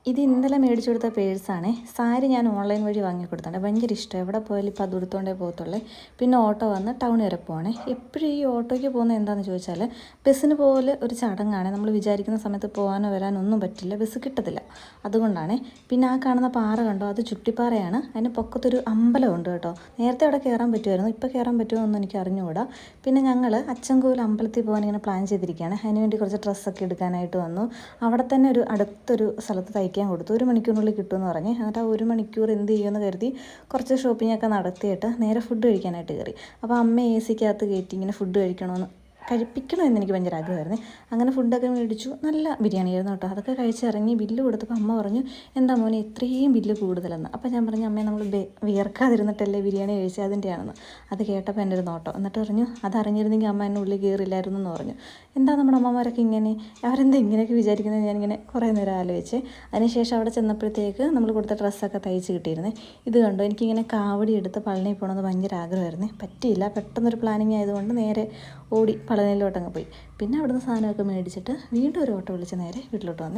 ഇത് ഇന്നലെ മേടിച്ചു കൊടുത്ത പേഴ്സാണേ. സാരി ഞാൻ ഓൺലൈൻ വഴി വാങ്ങിക്കൊടുത്താണ്. ഭയങ്കര ഇഷ്ടം. എവിടെ പോയാലും ഇപ്പോൾ അത് ഉടുത്തോണ്ടേ പോകത്തുള്ളേ. പിന്നെ ഓട്ടോ വന്ന് ടൗൺ വരെ പോകണേ. എപ്പോഴും ഈ ഓട്ടോയ്ക്ക് പോകുന്നത് എന്താണെന്ന് ചോദിച്ചാൽ ബസ്സിന് പോലെ ഒരു ചടങ്ങാണ്. നമ്മൾ വിചാരിക്കുന്ന സമയത്ത് പോകാനോ വരാനോ ഒന്നും പറ്റില്ല, ബസ് കിട്ടത്തില്ല. അതുകൊണ്ടാണ്. പിന്നെ ആ കാണുന്ന പാറ കണ്ടോ, അത് ചുട്ടിപ്പാറയാണ്. അതിന് പൊക്കത്തൊരു അമ്പലമുണ്ട് കേട്ടോ. നേരത്തെ അവിടെ കയറാൻ പറ്റുമായിരുന്നു, ഇപ്പോൾ കയറാൻ പറ്റുമോ എന്നൊന്നും എനിക്ക് അറിഞ്ഞുകൂടാ. പിന്നെ ഞങ്ങൾ അച്ചൻകോവിൽ അമ്പലത്തിൽ പോകാൻ ഇങ്ങനെ പ്ലാൻ ചെയ്തിരിക്കുകയാണ്. അതിനുവേണ്ടി കുറച്ച് ഡ്രസ്സൊക്കെ എടുക്കാനായിട്ട് വന്നു. അവിടെ തന്നെ അടുത്തൊരു സ്ഥലത്ത് തയ്ക്കാൻ കൊടുത്തു. 1 മണിക്കൂറിനുള്ളിൽ കിട്ടുമെന്ന് പറഞ്ഞ്. എന്നിട്ട് ആ 1 മണിക്കൂർ എന്ത് ചെയ്യുമെന്ന് കരുതി കുറച്ച് ഷോപ്പിങ്ങൊക്കെ നടത്തിയിട്ട് നേരെ ഫുഡ് കഴിക്കാനായിട്ട് കയറി. അപ്പോൾ അമ്മ AC-ക്കകത്ത് കയറ്റി ഇങ്ങനെ ഫുഡ് കഴിപ്പിക്കണമെന്ന് എനിക്ക് ഭയങ്കര ആഗ്രഹമായിരുന്നു. അങ്ങനെ ഫുഡൊക്കെ മേടിച്ചു. നല്ല ബിരിയാണി ആയിരുന്നു കേട്ടോ. അതൊക്കെ കഴിച്ചിറങ്ങി ബില്ല് കൊടുത്തപ്പോൾ അമ്മ പറഞ്ഞു, എന്താ മോനെ ഇത്രയും ബില്ല് കൂടുതലെന്ന്. അപ്പോൾ ഞാൻ പറഞ്ഞു, അമ്മയെ നമ്മൾ വിയർക്കാതിരുന്നിട്ടല്ലേ ബിരിയാണി കഴിച്ചത്, അതിൻ്റെയാണെന്ന്. അത് കേട്ടപ്പോൾ എൻ്റെ ഒരു നോട്ടം. എന്നിട്ട് പറഞ്ഞു, അതറിഞ്ഞിരുന്നെങ്കിൽ അമ്മ എന്നെ ഉള്ളിൽ കയറില്ലായിരുന്നു എന്ന് പറഞ്ഞു. എന്താ നമ്മുടെ അമ്മമാരൊക്കെ ഇങ്ങനെ, അവരെന്താ ഇങ്ങനെയൊക്കെ വിചാരിക്കുന്നത് ഞാനിങ്ങനെ കുറേ നേരം ആലോചിച്ച്. അതിനുശേഷം അവിടെ ചെന്നപ്പോഴത്തേക്ക് നമ്മൾ കൊടുത്ത ഡ്രസ്സൊക്കെ തയ്ച്ച് കിട്ടിയിരുന്നേ. ഇത് കണ്ടോ, എനിക്കിങ്ങനെ കാവടി എടുത്ത് പളനിയിൽ പോകണമെന്ന് ഭയങ്കര ആഗ്രഹമായിരുന്നേ. പറ്റിയില്ല. പെട്ടെന്നൊരു പ്ലാനിങ് ആയതുകൊണ്ട് നേരെ ഓടി പളനിയിലോട്ടങ്ങ് പോയി. പിന്നെ അവിടുന്ന് സാധനമൊക്കെ മേടിച്ചിട്ട് വീണ്ടും ഒരു ഓട്ടോ വിളിച്ച് നേരെ വീട്ടിലോട്ട് വന്നു.